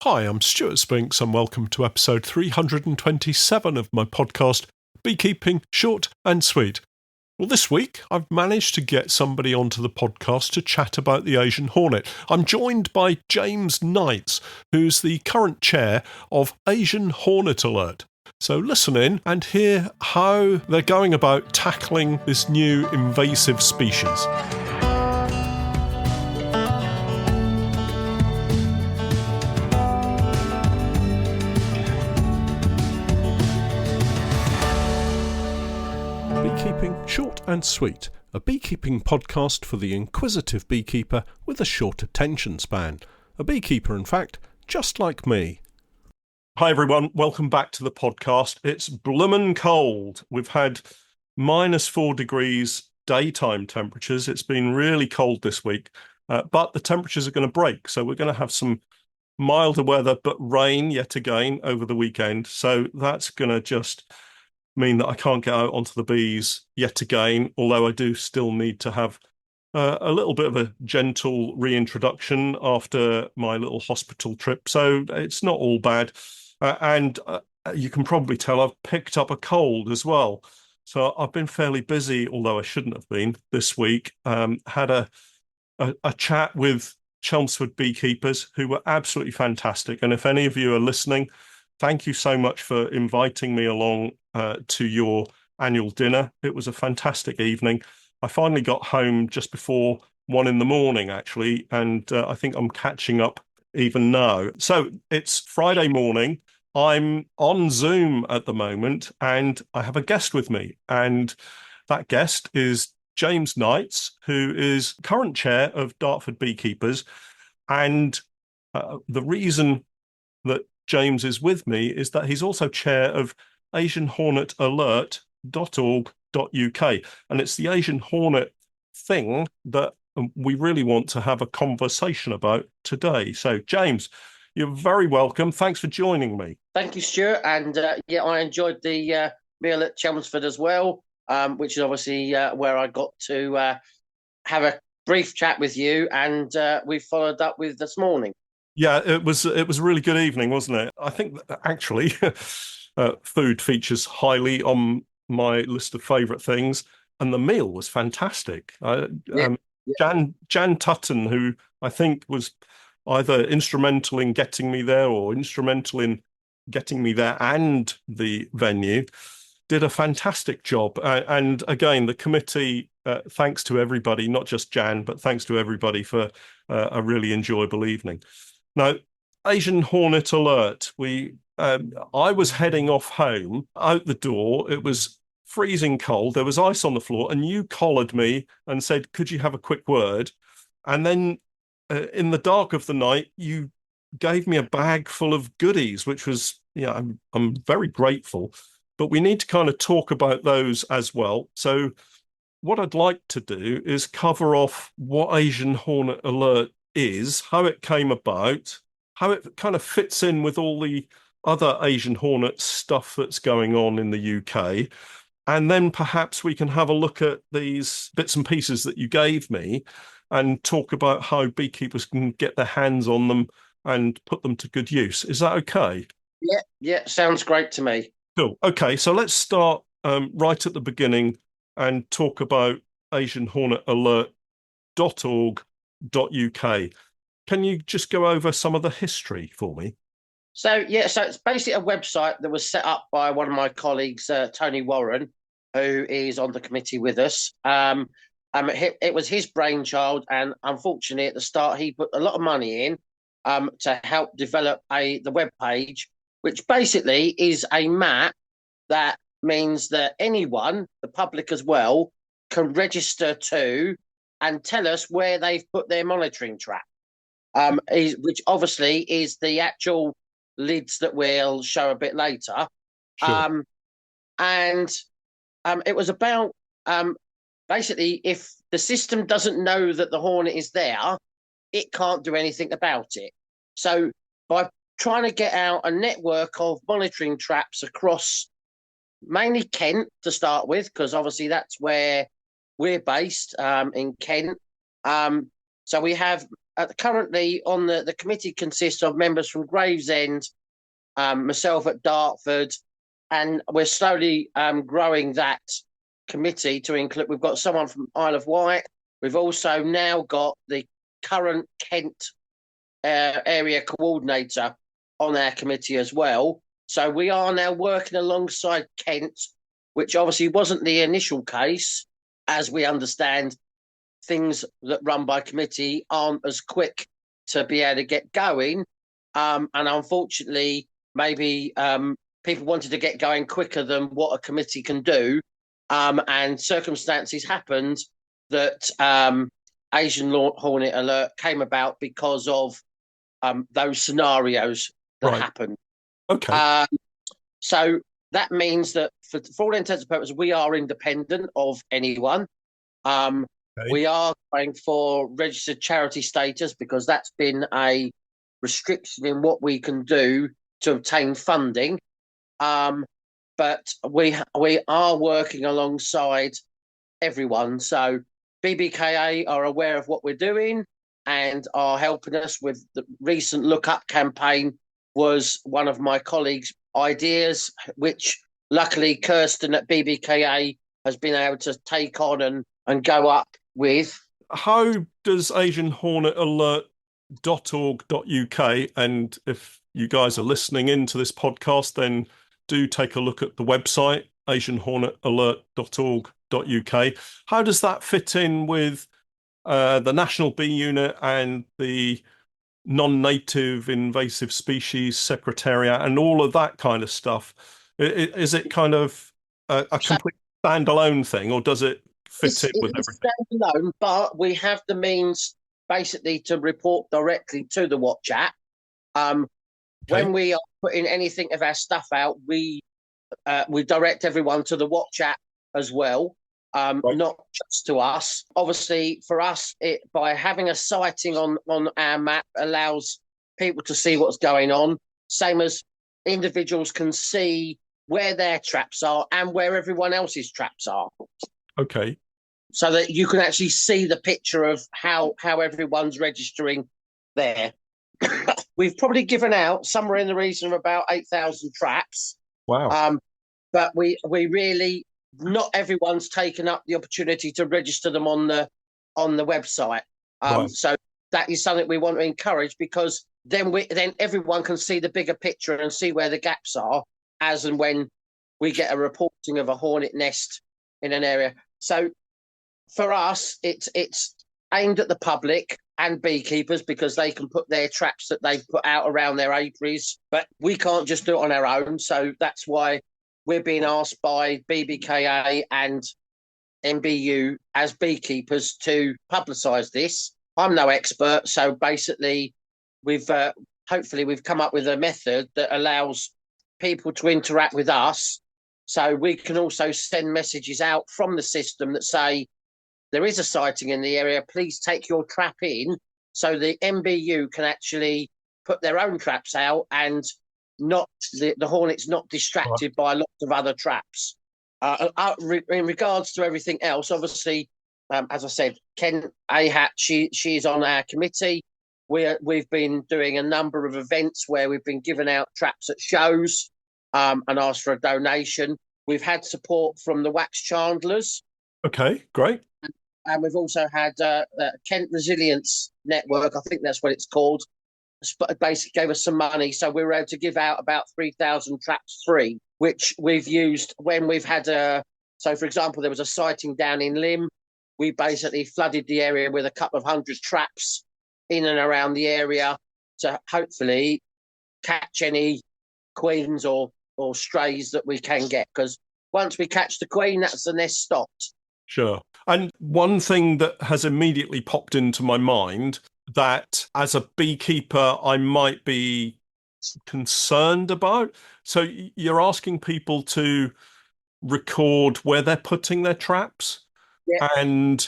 Hi, I'm Stewart Spinks and welcome to episode 327 of my podcast, Beekeeping Short and Sweet. Well, this week I've managed to get somebody onto the podcast to chat about the Asian Hornet. I'm joined by James Knights, who's the current chair of Asian Hornet Alert. So listen in and hear how they're going about tackling this new invasive species. Beekeeping Short and Sweet, a beekeeping podcast for the inquisitive beekeeper with a short attention span. A beekeeper, in fact, just like me. Hi everyone, welcome back to the podcast. It's bloomin' cold. We've had -4 degrees daytime temperatures. It's been really cold this week, but the temperatures are going to break. So we're going to have some milder weather, but rain yet again over the weekend. So that's going to just mean that I can't get out onto the bees yet again, although I do still need to have a little bit of a gentle reintroduction after my little hospital trip. So it's not all bad. And you can probably tell I've picked up a cold as well. So I've been fairly busy, although I shouldn't have been this week. Had a chat with Chelmsford beekeepers who were absolutely fantastic. And if any of you are listening, thank you so much for inviting me along to your annual dinner. It was a fantastic evening. I finally got home just before 1 a.m, actually, and I think I'm catching up even now. So it's Friday morning. I'm on Zoom at the moment, and I have a guest with me. And that guest is James Knights, who is current chair of Dartford Beekeepers. And the reason that James is with me is that he's also chair of Asian Hornet Alert.org.uk. And it's the Asian Hornet thing that we really want to have a conversation about today. So, James, you're very welcome. Thanks for joining me. Thank you, Stuart. And I enjoyed the meal at Chelmsford as well, which is obviously where I got to have a brief chat with you, and we followed up with this morning. Yeah, it was a really good evening, wasn't it? I think that actually food features highly on my list of favourite things, and the meal was fantastic. Jan Tutton, who I think was either instrumental in getting me there or instrumental in getting me there and the venue, did a fantastic job. And again, the committee, thanks to everybody, not just Jan, but thanks to everybody for a really enjoyable evening. Now, Asian Hornet Alert. I was heading off home, out the door. It was freezing cold. There was ice on the floor, and you collared me and said, "Could you have a quick word?" And then, in the dark of the night, you gave me a bag full of goodies, which was, I'm very grateful. But we need to kind of talk about those as well. So, what I'd like to do is cover off what Asian Hornet Alert is, how it came about, how it kind of fits in with all the other Asian Hornet stuff that's going on in the UK. And then perhaps we can have a look at these bits and pieces that you gave me and talk about how beekeepers can get their hands on them and put them to good use. Is that okay? Yeah, sounds great to me. Cool. Okay, so let's start right at the beginning and talk about Asian Hornet Alert.org.uk. Can you just go over some of the history for me? So it's basically a website that was set up by one of my colleagues, Tony Warren, who is on the committee with us. It was his brainchild, and unfortunately, at the start, he put a lot of money in to help develop the web page, which basically is a map that means that anyone, the public as well, can register to and tell us where they've put their monitoring trap. Which obviously is the actual lids that we'll show a bit later. Sure. It was about basically, if the system doesn't know that the hornet is there, it can't do anything about it. So by trying to get out a network of monitoring traps across mainly Kent to start with, because obviously that's where we're based, in Kent. So we have currently on the committee consists of members from Gravesend, myself at Dartford, and we're slowly growing that committee to include. We've got someone from Isle of Wight. We've also now got the current Kent area coordinator on our committee as well. So we are now working alongside Kent, which obviously wasn't the initial case. As we understand, things that run by committee aren't as quick to be able to get going. And unfortunately, maybe people wanted to get going quicker than what a committee can do. And circumstances happened that Asian Hornet Alert came about because of those scenarios that happened. Okay. So that means that for all intents and purposes, we are independent of anyone. Okay. We are going for registered charity status because that's been a restriction in what we can do to obtain funding. But we are working alongside everyone. So BBKA are aware of what we're doing and are helping us with the recent Look Up campaign. Was one of my colleagues' ideas, which luckily Kirsten at BBKA has been able to take on and go up with. How does Asian Hornet Alert.org.uk, and if you guys are listening into this podcast, then do take a look at the website, asianhornetalert.org.uk. How does that fit in with the National Bee Unit and the non-native invasive species secretariat and all of that kind of stuff? Is it kind of a complete standalone thing, or does it fit in with everything? Standalone, but we have the means basically to report directly to the Watch app. When we are putting anything of our stuff out, we direct everyone to the Watch app as well. Not just to us. Obviously, for us, by having a sighting on our map allows people to see what's going on, same as individuals can see where their traps are and where everyone else's traps are. Okay. So that you can actually see the picture of how everyone's registering there. We've probably given out somewhere in the region of about 8,000 traps. Wow. But we really... not everyone's taken up the opportunity to register them on the website. So that is something we want to encourage, because then everyone can see the bigger picture and see where the gaps are as and when we get a reporting of a hornet nest in an area. So for us, it's aimed at the public and beekeepers because they can put their traps that they've put out around their apiaries, but we can't just do it on our own. So that's why we're being asked by BBKA and MBU as beekeepers to publicise this. I'm no expert, so basically we've come up with a method that allows people to interact with us. So we can also send messages out from the system that say, there is a sighting in the area, please take your trap in, so the MBU can actually put their own traps out and not the hornet's not distracted by lots of other traps. In regards to everything else, obviously, as I said, Ken Ahat, she's on our committee. We've been doing a number of events where we've been giving out traps at shows and asked for a donation. We've had support from the wax chandlers. Okay, great. And we've also had Kent Resilience Network, I think that's what it's called, basically gave us some money. So we were able to give out about 3,000 traps free, which we've used when we've had so for example, there was a sighting down in Lymm. We basically flooded the area with a couple of hundred traps in and around the area to hopefully catch any queens or strays that we can get. Because once we catch the queen, that's the nest stopped. Sure. And one thing that has immediately popped into my mind that as a beekeeper I might be concerned about. So you're asking people to record where they're putting their traps. Yeah. And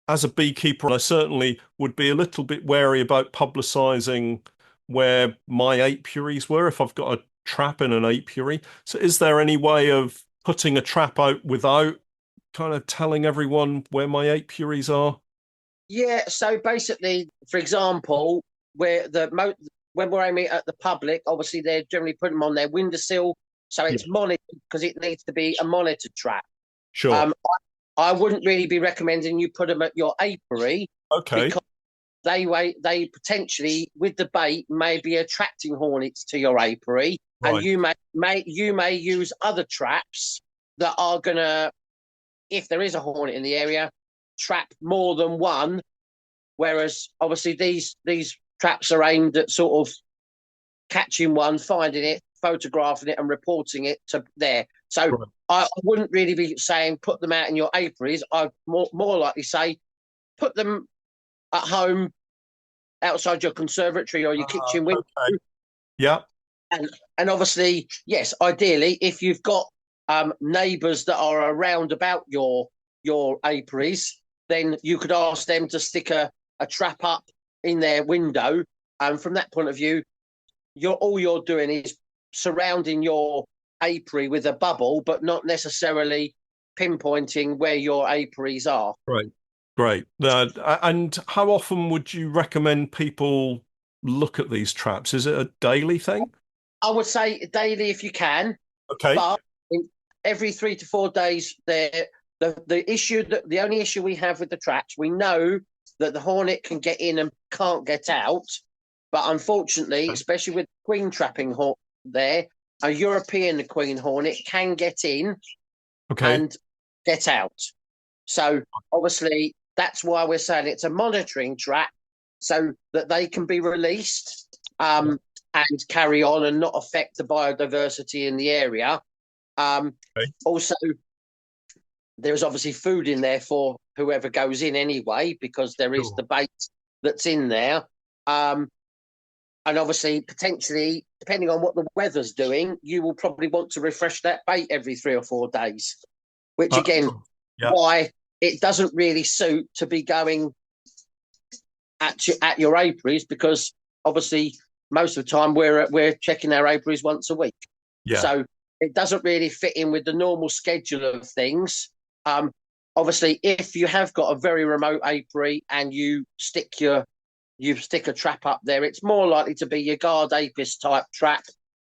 as a beekeeper, I certainly would be a little bit wary about publicising where my apiaries were if I've got a trap in an apiary. So is there any way of putting a trap out without kind of telling everyone where my apiaries are? Yeah, so basically, for example, when we're aiming at the public, obviously they're generally putting them on their windowsill, so Yeah, it's monitored because it needs to be a monitored trap. sure. Um, I wouldn't really be recommending you put them at your apiary Okay. because they potentially with the bait may be attracting hornets to your apiary, and Right. you may use other traps that are gonna, if there is a hornet in the area, trap more than one. Whereas obviously these traps are aimed at sort of catching one, finding it, photographing it, and reporting it to there. So Right. I wouldn't really be saying put them out in your apiaries. I'd more likely say put them at home outside your conservatory or your kitchen window. Okay. Yeah. And and obviously, yes, ideally, if you've got neighbours that are around about your apiaries, then you could ask them to stick a trap up in their window. And from that point of view, you're doing is surrounding your apiary with a bubble, but not necessarily pinpointing where your apiaries are. Great. Great. And how often would you recommend people look at these traps? Is it a daily thing? I would say daily if you can, Okay. but in every 3 to 4 days, the only issue we have with the traps, we know that the hornet can get in and can't get out, but unfortunately, especially with queen trapping there, a European queen hornet can get in Okay. and get out. So obviously, that's why we're saying it's a monitoring trap, so that they can be released and carry on and not affect the biodiversity in the area. Okay. Also, there's obviously food in there for whoever goes in anyway, because there is Sure. the bait that's in there. And obviously, potentially, depending on what the weather's doing, you will probably want to refresh that bait every 3 or 4 days, which again, Yeah. why it doesn't really suit to be going at your apiaries, because obviously most of the time we're checking our apiaries once a week. Yeah. So it doesn't really fit in with the normal schedule of things. Obviously, if you have got a very remote apiary and you stick a trap up there, it's more likely to be your guard apis type trap,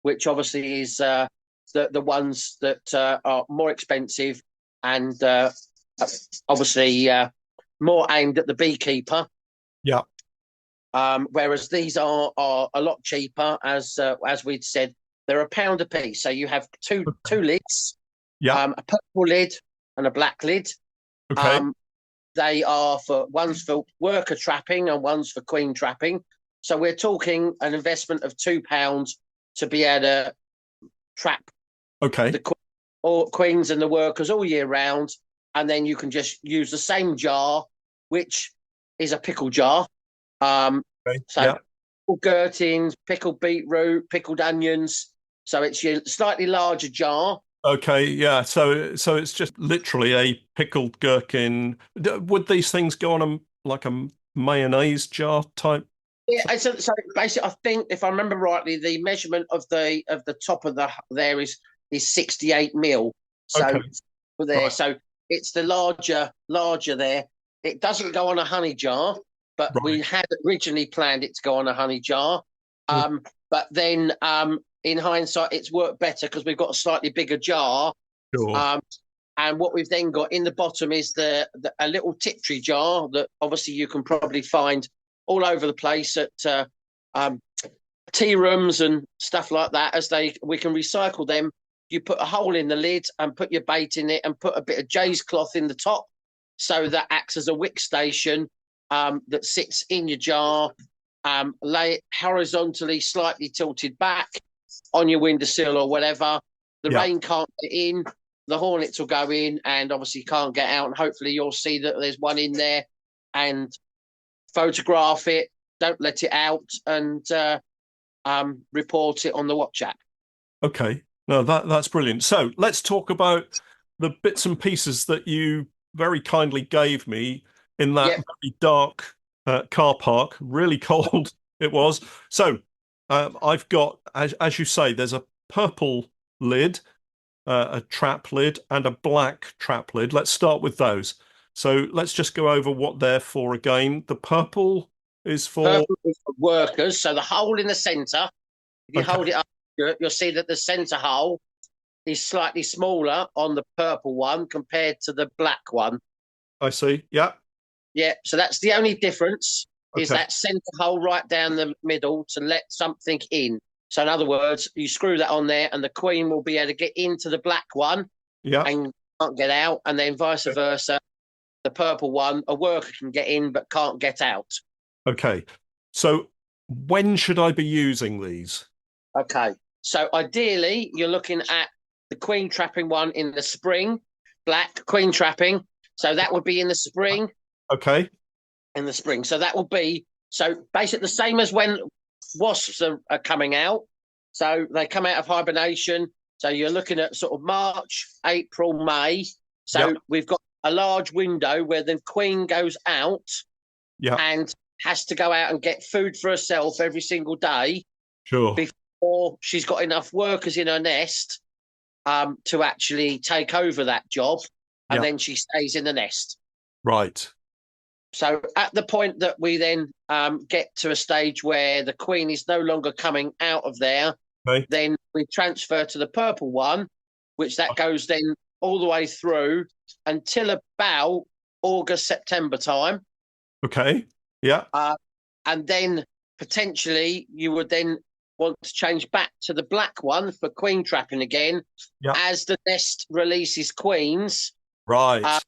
which obviously is the ones that are more expensive and obviously more aimed at the beekeeper. Yeah. Whereas these are a lot cheaper, as we'd said, they're £1 a piece. So you have two lids, Yeah. a purple lid and a black lid. Okay. They are one's for worker trapping and one's for queen trapping. So we're talking an investment of £2 to be able to trap Okay. the queens and the workers all year round, and then you can just use the same jar, which is a pickle jar. Okay. So Yeah. pickled gherkins, pickled beetroot, pickled onions. So it's your slightly larger jar. Okay. Yeah. So it's just literally a pickled gherkin. Would these things go on like a mayonnaise jar type? Yeah, so basically, I think if I remember rightly, the measurement of the top of there is 68 mil. So Okay. there, Right. so it's the larger there. It doesn't go on a honey jar, but Right. we had originally planned it to go on a honey jar. But then in hindsight, it's worked better because we've got a slightly bigger jar. Sure. Um, and what we've then got in the bottom is a little Tiptree jar that obviously you can probably find all over the place at tea rooms and stuff like that. We can recycle them. You put a hole in the lid and put your bait in it, and put a bit of Jay's cloth in the top, so that acts as a wick station that sits in your jar. Lay it horizontally, slightly tilted back on your windowsill or whatever. The Yeah. rain can't get in, the hornets will go in and obviously can't get out. And hopefully you'll see that there's one in there and photograph it, don't let it out, and report it on the watch app. Okay. No, that's brilliant. So let's talk about the bits and pieces that you very kindly gave me in that Yep. very dark car park. Really cold it was. So I've got, as you say, there's a purple lid, a trap lid, and a black trap lid. Let's start with those. So let's just go over what they're for again. The purple is for... Purple is for workers. So the hole in the centre, if you Okay, hold it up, you'll see that the centre hole is slightly smaller on the purple one compared to the black one. I see. Yeah. Yeah, so that's the only difference is Okay. that centre hole right down the middle to let something in. So in other words, you screw that on there and the queen will be able to get into the black one Yeah. and can't get out, and then vice versa. The purple one, a worker can get in but can't get out. Okay. So when should I be using these? Okay, so ideally you're looking at the queen trapping one in the spring, black queen trapping. So that would be in the spring. Okay. In the spring. So that will be basically the same as when wasps are coming out. So they come out of hibernation. So you're looking at sort of March, April, May. So we've got a large window where the queen goes out and has to go out and get food for herself every single day. Sure. Before she's got enough workers in her nest to actually take over that job. And then she stays in the nest. Right. So at the point that we then get to a stage where the queen is no longer coming out of there, then we transfer to the purple one, which that goes then all the way through until about August, September time. Okay. Yeah. And then potentially you would then want to change back to the black one for queen trapping again. As the nest releases queens. Right.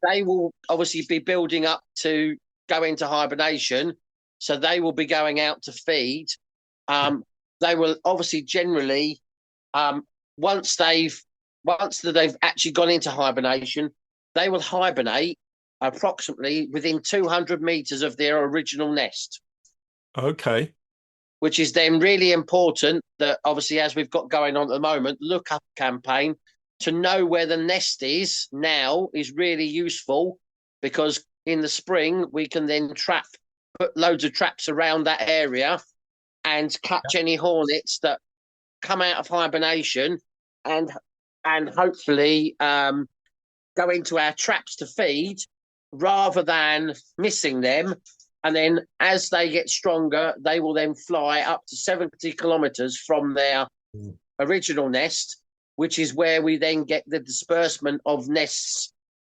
They will obviously be building up to go into hibernation. So they will be going out to feed. They will obviously generally, once they've actually gone into hibernation, they will hibernate approximately within 200 meters of their original nest. Okay. Which is then really important that obviously, as we've got going on at the moment, look up campaign to know where the nest is now is really useful, because in the spring we can then put loads of traps around that area and catch any hornets that come out of hibernation and hopefully go into our traps to feed rather than missing them. And then as they get stronger, they will then fly up to 70 kilometers from their original nest, which is where we then get the disbursement of nests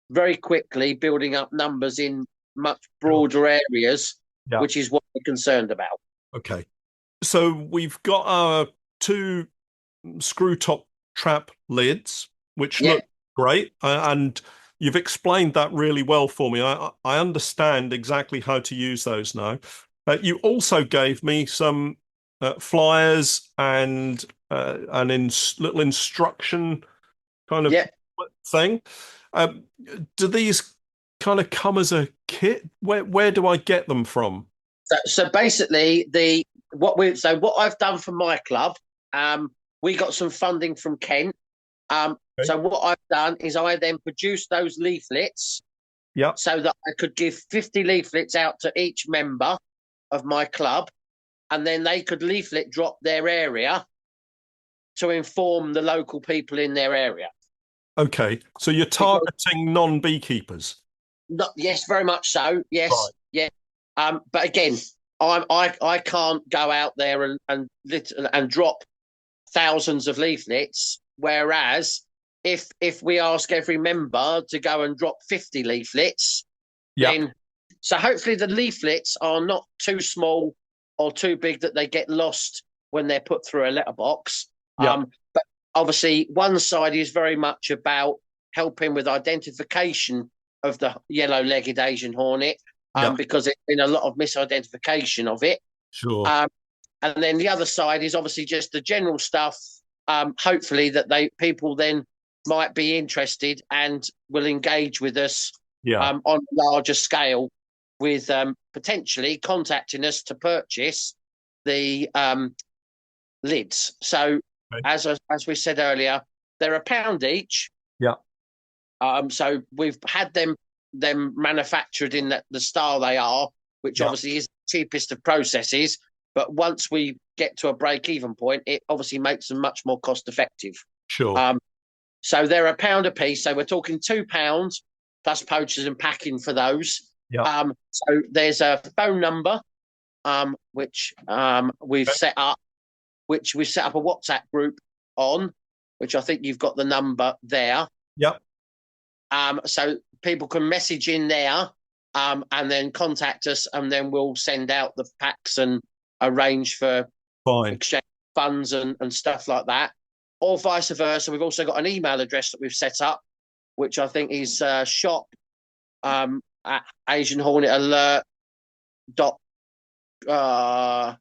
very quickly, building up numbers in much broader areas, which is what we're concerned about. Okay. So we've got our 2 screw top trap lids, which look great. And you've explained that really well for me. I understand exactly how to use those now. You also gave me some flyers and little instruction kind of thing. Do these kind of come as a kit? Where do I get them from? So basically, what I've done for my club, we got some funding from Kent. So what I've done is I then produced those leaflets, so that I could give 50 leaflets out to each member of my club, and then they could leaflet drop their area to inform the local people in their area. Okay, so you're targeting non-beekeepers? Yes, very much so. Yes, but again, I can't go out there and drop thousands of leaflets. Whereas if we ask every member to go and drop 50 leaflets, then so hopefully the leaflets are not too small or too big that they get lost when they're put through a letterbox. But obviously one side is very much about helping with identification of the yellow-legged Asian hornet, because there's been a lot of misidentification of it. Sure. And then the other side is obviously just the general stuff. Hopefully that people then might be interested and will engage with us on a larger scale, with potentially contacting us to purchase the lids. So as we said earlier, they're £1 each. So we've had them manufactured in the style they are, which obviously is the cheapest of processes. But once we get to a break-even point, it obviously makes them much more cost-effective. Sure. So they're £1 a piece. So we're talking £2 plus poachers and packing for those. Yeah. So there's a phone number which we've set up, which we set up a WhatsApp group on, which I think you've got the number there. Yep. So people can message in there and then contact us, and then we'll send out the packs and arrange for exchange funds and stuff like that, or vice versa. We've also got an email address that we've set up, which I think is shop at Asian Hornet Alert dot. I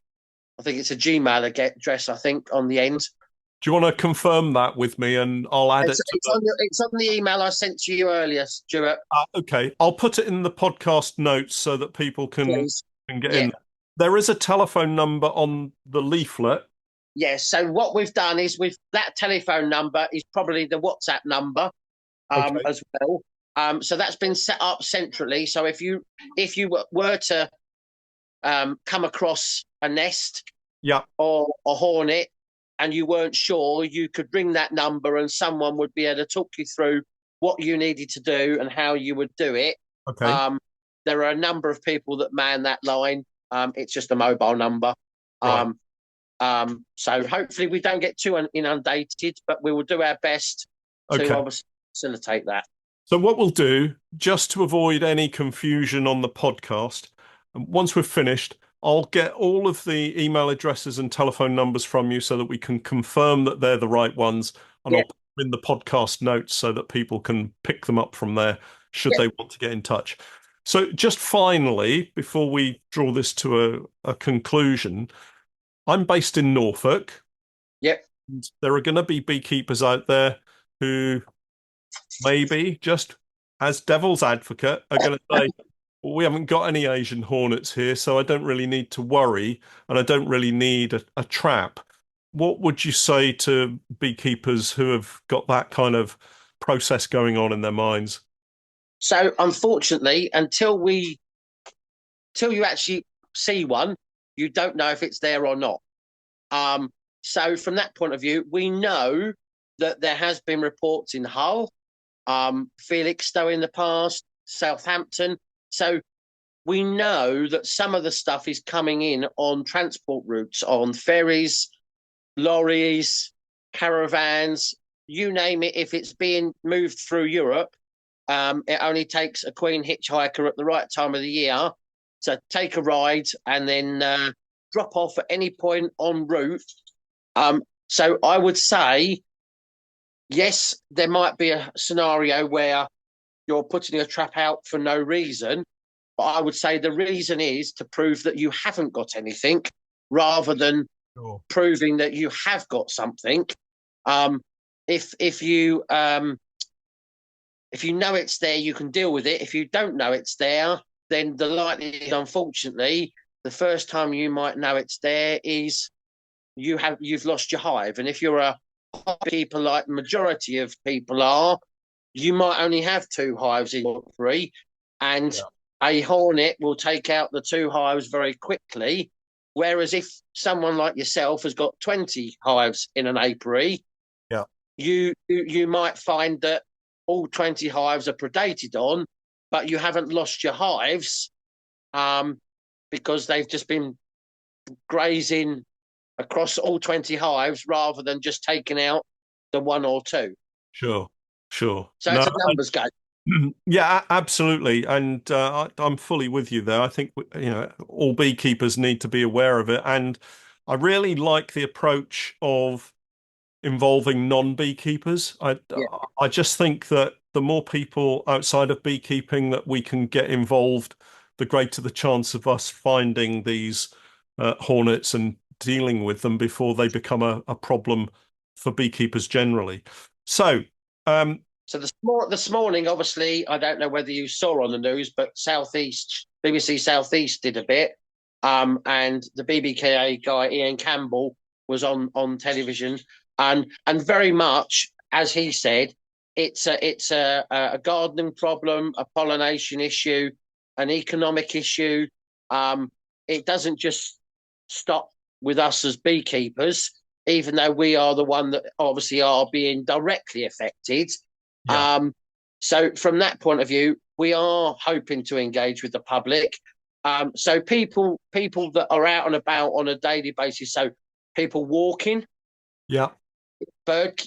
think it's a Gmail address, I think, on the end. Do you want to confirm that with me, and I'll add it's on the email I sent to you earlier, Stuart. Okay, I'll put it in the podcast notes so that people can get in. There is a telephone number on the leaflet. Yes. So what we've done is that telephone number is probably the WhatsApp number as well. So that's been set up centrally. So if you were to come across a nest, or a hornet, and you weren't sure, you could ring that number, and someone would be able to talk you through what you needed to do and how you would do it. Okay. There are a number of people that man that line. It's just a mobile number. Right. So hopefully we don't get too inundated, but we will do our best to obviously facilitate that. So what we'll do, just to avoid any confusion on the podcast, once we've finished, I'll get all of the email addresses and telephone numbers from you so that we can confirm that they're the right ones, and I'll put them in the podcast notes so that people can pick them up from there should they want to get in touch. So just finally, before we draw this to a conclusion, I'm based in Norfolk. Yep. And there are going to be beekeepers out there who maybe, just as devil's advocate, are going to say, well, we haven't got any Asian hornets here, so I don't really need to worry, and I don't really need a trap. What would you say to beekeepers who have got that kind of process going on in their minds? So unfortunately, until you actually see one, you don't know if it's there or not. So from that point of view, we know that there has been reports in Hull, Felixstowe in the past, Southampton. So we know that some of the stuff is coming in on transport routes, on ferries, lorries, caravans, you name it. If it's being moved through Europe, it only takes a queen hitchhiker at the right time of the year to take a ride and then drop off at any point en route. So I would say, yes, there might be a scenario where you're putting a trap out for no reason, but I would say the reason is to prove that you haven't got anything rather than proving that you have got something. If you know it's there, you can deal with it. If you don't know it's there, then the likelihood, unfortunately, the first time you might know it's there is you've lost your hive. And if you're a beekeeper, like the majority of people are, you might only have 2 hives in your 3, and a hornet will take out the 2 hives very quickly. Whereas if someone like yourself has got 20 hives in an apiary, you might find that all 20 hives are predated on, but you haven't lost your hives because they've just been grazing across all 20 hives rather than just taking out the 1 or 2. Sure. So it's a numbers game. Yeah, absolutely. And I'm fully with you there. I think, all beekeepers need to be aware of it. And I really like the approach of involving non-beekeepers. I just think that the more people outside of beekeeping that we can get involved, the greater the chance of us finding these hornets and dealing with them before they become a problem for beekeepers generally. So this morning, obviously, I don't know whether you saw on the news, but BBC Southeast did a bit, and the BBKA guy Ian Campbell was on television, and very much as he said, it's a gardening problem, a pollination issue, an economic issue. It doesn't just stop with us as beekeepers, even though we are the one that obviously are being directly affected. So from that point of view, we are hoping to engage with the public. So people that are out and about on a daily basis, so people walking, Yeah. bird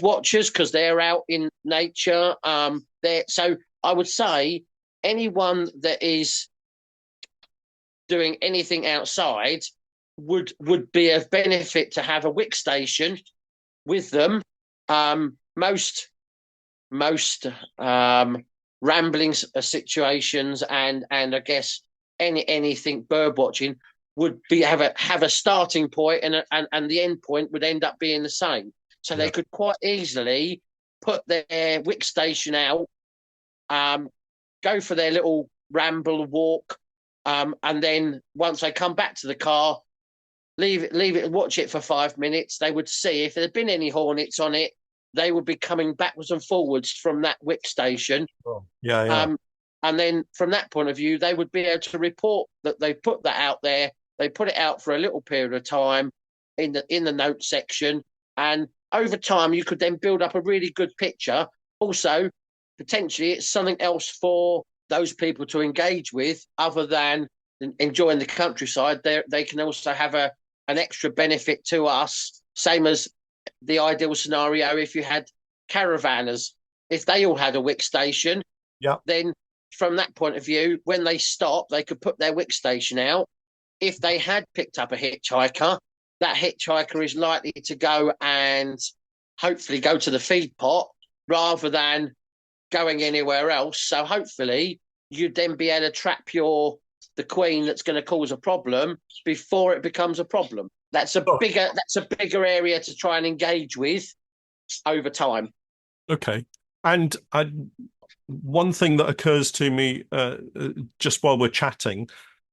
watchers because they're out in nature. So I would say anyone that is doing anything outside would be of benefit to have a wick station with them. Most rambling situations and I guess anything bird watching would be have a starting point and the end point would end up being the same. So Yeah. they could quite easily put their wick station out, go for their little ramble walk, and then once they come back to the car, leave it and watch it for 5 minutes. They would see if there had been any hornets on it. They would be coming backwards and forwards from that wick station. Oh. Yeah. And then from that point of view, they would be able to report that they put that out there. They put it out for a little period of time in the note section. And over time, you could then build up a really good picture. Also, potentially, it's something else for those people to engage with other than enjoying the countryside. They can also have an extra benefit to us, same as the ideal scenario if you had caravanners. If they all had a wick station, Yeah. then from that point of view, when they stop, they could put their wick station out. If they had picked up a hitchhiker, that hitchhiker is likely to go and hopefully go to the feed pot rather than going anywhere else. So hopefully you'd then be able to trap the queen that's going to cause a problem before it becomes a problem. That's a bigger area to try and engage with over time. Okay. And one thing that occurs to me just while we're chatting,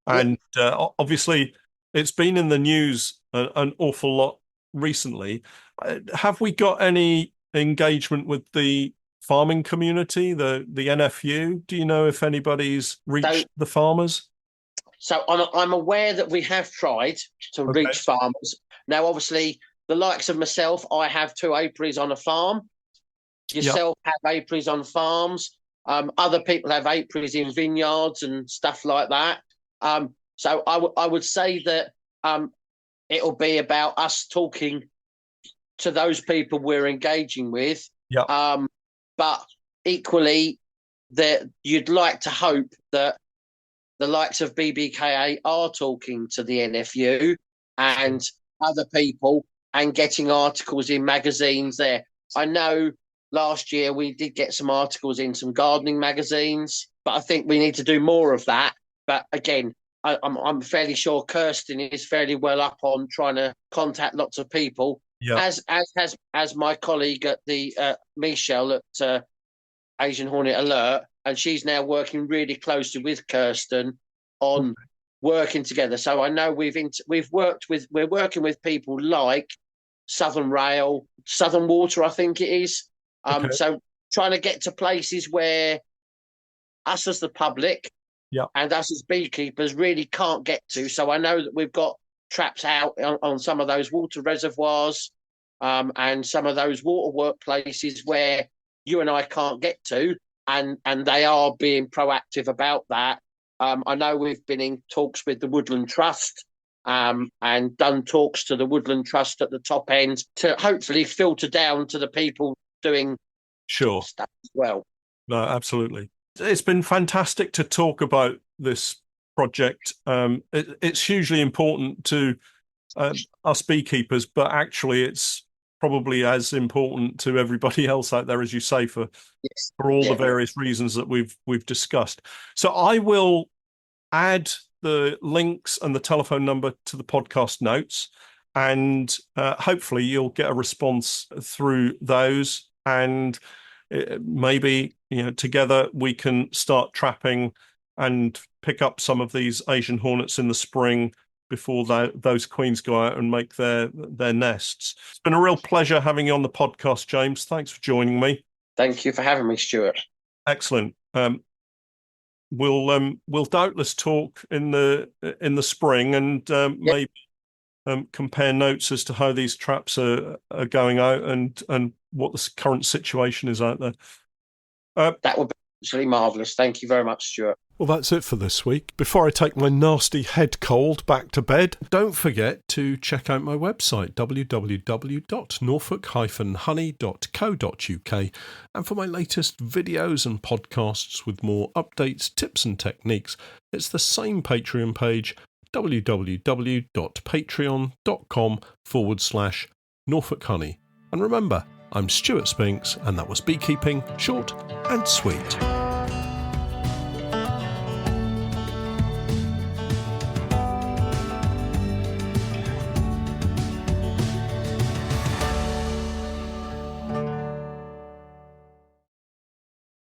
and obviously it's been in the news an awful lot recently. Have we got any engagement with the farming community, the NFU? Do you know if anybody's reached the farmers? So I'm aware that we have tried to reach farmers. Now, obviously, the likes of myself, I have 2 apiaries on a farm. Yourself have apiaries on farms. Other people have apiaries in vineyards and stuff like that. So I would say that it'll be about us talking to those people we're engaging with. Yeah. But equally, that you'd like to hope that the likes of BBKA are talking to the NFU and other people and getting articles in magazines there. I know last year we did get some articles in some gardening magazines, but I think we need to do more of that. But again, I'm fairly sure Kirsten is fairly well up on trying to contact lots of people, as my colleague at the Michelle at Asian Hornet Alert, and she's now working really closely with Kirsten on working together. So I know we're working with people like Southern Rail, Southern Water, I think it is. So trying to get to places where us as the public and us as beekeepers really can't get to. So I know that we've got traps out on some of those water reservoirs and some of those water workplaces where you and I can't get to, and they are being proactive about that. I know we've been in talks with the Woodland Trust and done talks to the Woodland Trust at the top end to hopefully filter down to the people doing stuff as well. No, absolutely. It's been fantastic to talk about this project. It's hugely important to us beekeepers, but actually it's probably as important to everybody else out there, as you say, for all the various reasons that we've discussed. So I will add the links and the telephone number to the podcast notes, and hopefully you'll get a response through those, and maybe together we can start trapping and pick up some of these Asian hornets in the spring before those queens go out and make their nests. It's been a real pleasure having you on the podcast, James. Thanks for joining me. Thank you for having me, Stewart. Excellent. We'll doubtless talk in the spring and maybe compare notes as to how these traps are going out and what the current situation is out there. That would be absolutely marvellous. Thank you very much, Stuart. Well, that's it for this week. Before I take my nasty head cold back to bed, don't forget to check out my website, www.norfolk-honey.co.uk, and for my latest videos and podcasts with more updates, tips and techniques, it's the same Patreon page, www.patreon.com/Norfolk Honey. And remember, I'm Stewart Spinks, and that was Beekeeping Short and Sweet.